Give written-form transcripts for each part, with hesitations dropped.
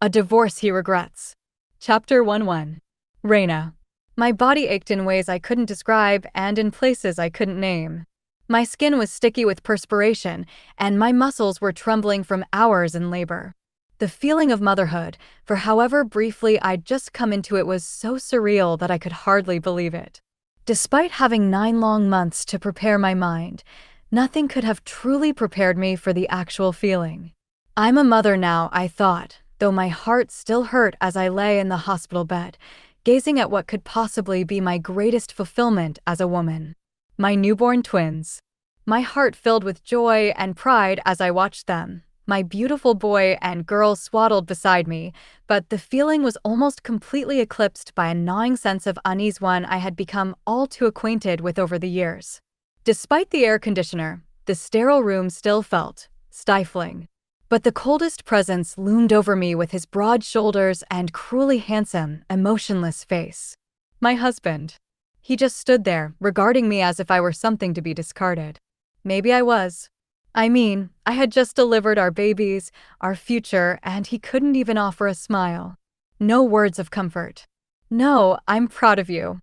A divorce he regrets. Chapter 11. Raina. My body ached in ways I couldn't describe and in places I couldn't name. My skin was sticky with perspiration, and my muscles were trembling from hours in labor. The feeling of motherhood, for however briefly I'd just come into it, was so surreal that I could hardly believe it. Despite having 9 long months to prepare my mind, nothing could have truly prepared me for the actual feeling. I'm a mother now, I thought, though my heart still hurt as I lay in the hospital bed, gazing at what could possibly be my greatest fulfillment as a woman. My newborn twins. My heart filled with joy and pride as I watched them, my beautiful boy and girl swaddled beside me, but the feeling was almost completely eclipsed by a gnawing sense of unease, one I had become all too acquainted with over the years. Despite the air conditioner, the sterile room still felt stifling. But the coldest presence loomed over me with his broad shoulders and cruelly handsome, emotionless face. My husband. He just stood there, regarding me as if I were something to be discarded. Maybe I was. I mean, I had just delivered our babies, our future, and he couldn't even offer a smile. No words of comfort. No, I'm proud of you.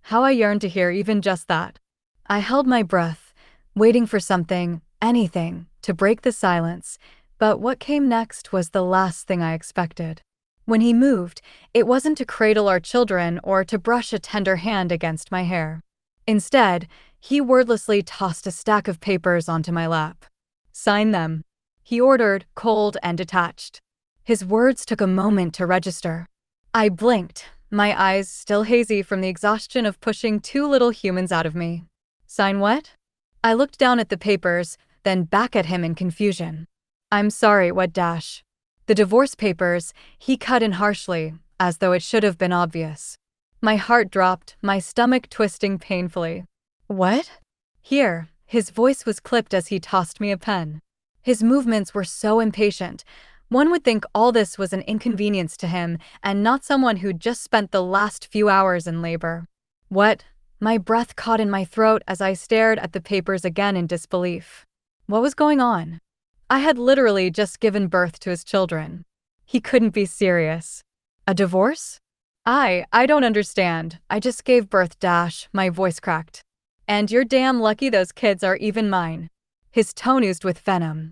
How I yearned to hear even just that. I held my breath, waiting for something, anything, to break the silence, but what came next was the last thing I expected. When he moved, it wasn't to cradle our children or to brush a tender hand against my hair. Instead, he wordlessly tossed a stack of papers onto my lap. "Sign them," he ordered, cold and detached. His words took a moment to register. I blinked, my eyes still hazy from the exhaustion of pushing 2 little humans out of me. "Sign what?" I looked down at the papers, then back at him in confusion. "I'm sorry, what dash?" "The divorce papers," he cut in harshly, as though it should have been obvious. My heart dropped, my stomach twisting painfully. "What?" "Here." His voice was clipped as he tossed me a pen. His movements were so impatient. One would think all this was an inconvenience to him, and not someone who'd just spent the last few hours in labor. "What?" My breath caught in my throat as I stared at the papers again in disbelief. What was going on? I had literally just given birth to his children. He couldn't be serious. A divorce? I don't understand. I just gave birth, my voice cracked. "And you're damn lucky those kids are even mine." His tone oozed with venom.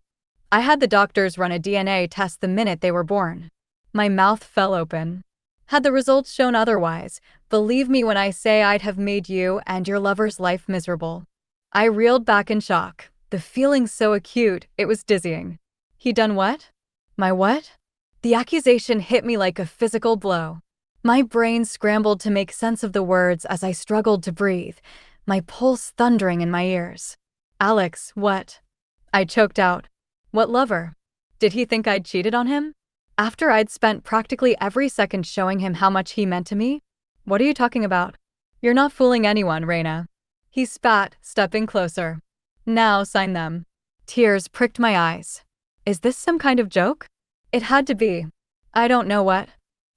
"I had the doctors run a DNA test the minute they were born." My mouth fell open. "Had the results shown otherwise, believe me when I say I'd have made you and your lover's life miserable." I reeled back in shock, the feeling so acute, it was dizzying. "He done what?" My what? The accusation hit me like a physical blow. My brain scrambled to make sense of the words as I struggled to breathe, my pulse thundering in my ears. "Alex, what?" I choked out. "What lover? Did he think I'd cheated on him? After I'd spent practically every second showing him how much he meant to me? What are you talking about? You're not fooling anyone, Raina." He spat, stepping closer. "Now sign them." Tears pricked my eyes. Is this some kind of joke? It had to be. I don't know what.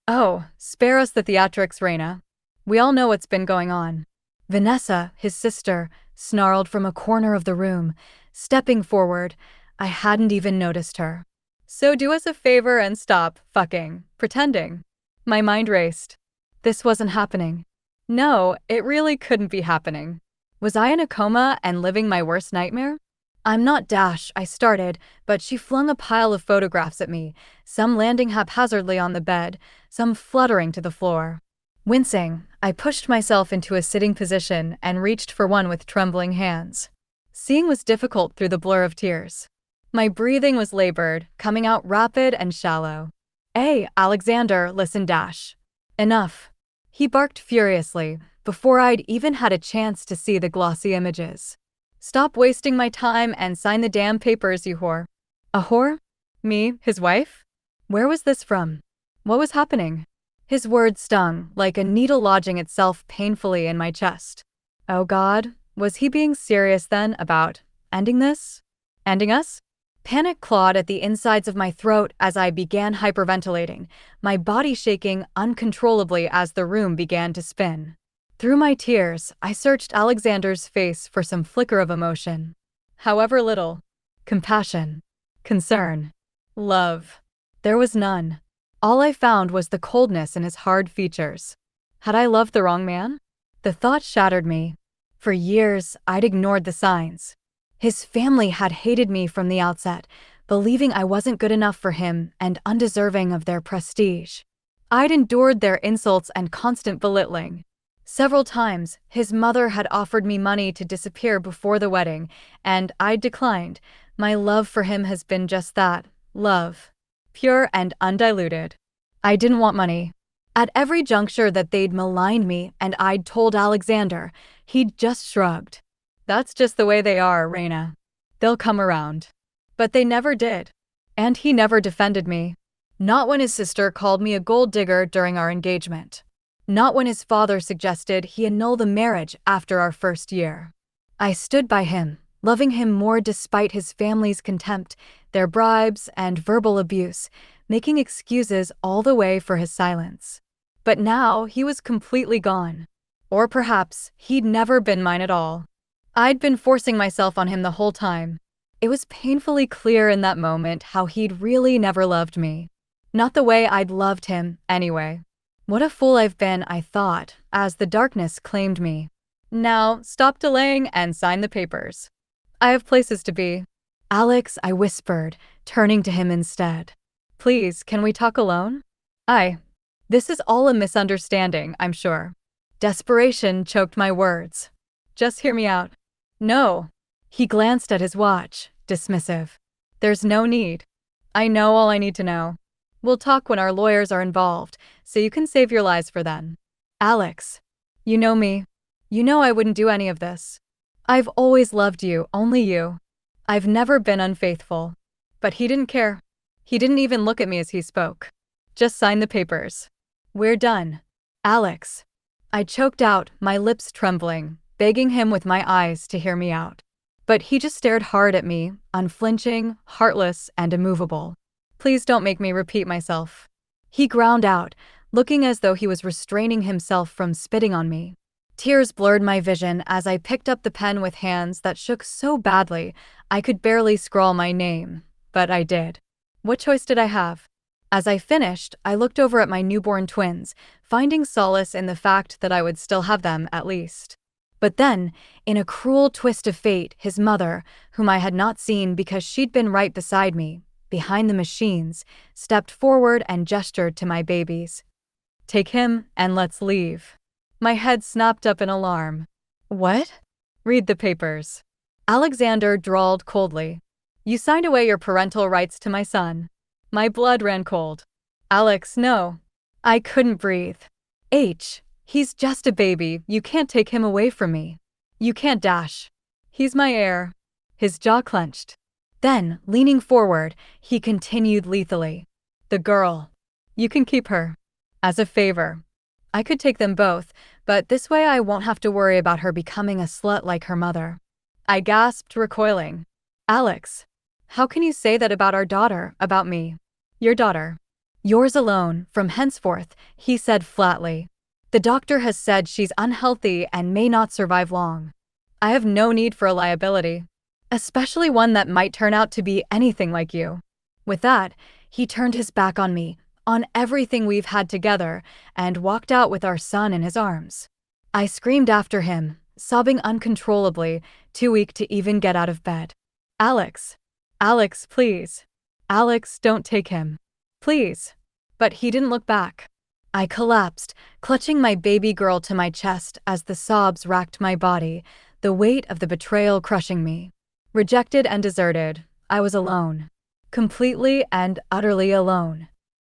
"Oh, spare us the theatrics, Raina. We all know what's been going on." Vanessa, his sister, snarled from a corner of the room, stepping forward. I hadn't even noticed her. "So do us a favor and stop fucking pretending." My mind raced. This wasn't happening. No, it really couldn't be happening. Was I in a coma and living my worst nightmare? "I'm not Dash," I started, but she flung a pile of photographs at me, some landing haphazardly on the bed, some fluttering to the floor. Wincing, I pushed myself into a sitting position and reached for one with trembling hands. Seeing was difficult through the blur of tears. My breathing was labored, coming out rapid and shallow. "Hey, Alexander, listen, Dash. Enough." He barked furiously, before I'd even had a chance to see the glossy images. "Stop wasting my time and sign the damn papers, you whore." A whore? Me, his wife? Where was this from? What was happening? His words stung, like a needle lodging itself painfully in my chest. Oh God, was he being serious then about ending this? Ending us? Panic clawed at the insides of my throat as I began hyperventilating, my body shaking uncontrollably as the room began to spin. Through my tears, I searched Alexander's face for some flicker of emotion. However little. Compassion. Concern. Love. There was none. All I found was the coldness in his hard features. Had I loved the wrong man? The thought shattered me. For years, I'd ignored the signs. His family had hated me from the outset, believing I wasn't good enough for him and undeserving of their prestige. I'd endured their insults and constant belittling. Several times, his mother had offered me money to disappear before the wedding, and I'd declined. My love for him has been just that, love. Pure and undiluted. I didn't want money. At every juncture that they'd maligned me and I'd told Alexander, he'd just shrugged. That's just the way they are, Raina. They'll come around. But they never did. And he never defended me. Not when his sister called me a gold digger during our engagement. Not when his father suggested he annul the marriage after our first year. I stood by him, loving him more despite his family's contempt, their bribes, and verbal abuse, making excuses all the way for his silence. But now he was completely gone. Or perhaps he'd never been mine at all. I'd been forcing myself on him the whole time. It was painfully clear in that moment how he'd really never loved me. Not the way I'd loved him, anyway. What a fool I've been, I thought, as the darkness claimed me. Now, stop delaying and sign the papers. I have places to be. Alex, I whispered, turning to him instead. Please, can we talk alone? This is all a misunderstanding, I'm sure. Desperation choked my words. Just hear me out. No. He glanced at his watch, dismissive. There's no need. I know all I need to know. We'll talk when our lawyers are involved, so you can save your lies for then. Alex, you know me. You know I wouldn't do any of this. I've always loved you, only you. I've never been unfaithful. But he didn't care. He didn't even look at me as he spoke. Just sign the papers. We're done. Alex. I choked out, my lips trembling, begging him with my eyes to hear me out. But he just stared hard at me, unflinching, heartless, and immovable. Please don't make me repeat myself. He ground out, looking as though he was restraining himself from spitting on me. Tears blurred my vision as I picked up the pen with hands that shook so badly I could barely scrawl my name, but I did. What choice did I have? As I finished, I looked over at my newborn twins, finding solace in the fact that I would still have them at least. But then, in a cruel twist of fate, his mother, whom I had not seen because she'd been right beside me, behind the machines, stepped forward and gestured to my babies. Take him and let's leave. My head snapped up in alarm. What? Read the papers. Alexander drawled coldly. You signed away your parental rights to my son. My blood ran cold. Alex, no. I couldn't breathe. He's just a baby, you can't take him away from me. You can't dash. He's my heir. His jaw clenched. Then, leaning forward, he continued lethally. The girl. You can keep her. As a favor. I could take them both, but this way I won't have to worry about her becoming a slut like her mother. I gasped, recoiling. Alex, how can you say that about our daughter, about me? Your daughter. Yours alone, from henceforth, he said flatly. The doctor has said she's unhealthy and may not survive long. I have no need for a liability. Especially one that might turn out to be anything like you. With that, he turned his back on me, on everything we've had together, and walked out with our son in his arms. I screamed after him, sobbing uncontrollably, too weak to even get out of bed. Alex, please. Alex, don't take him. Please. But he didn't look back. I collapsed, clutching my baby girl to my chest as the sobs racked my body, the weight of the betrayal crushing me. Rejected and deserted, I was alone. Completely and utterly alone.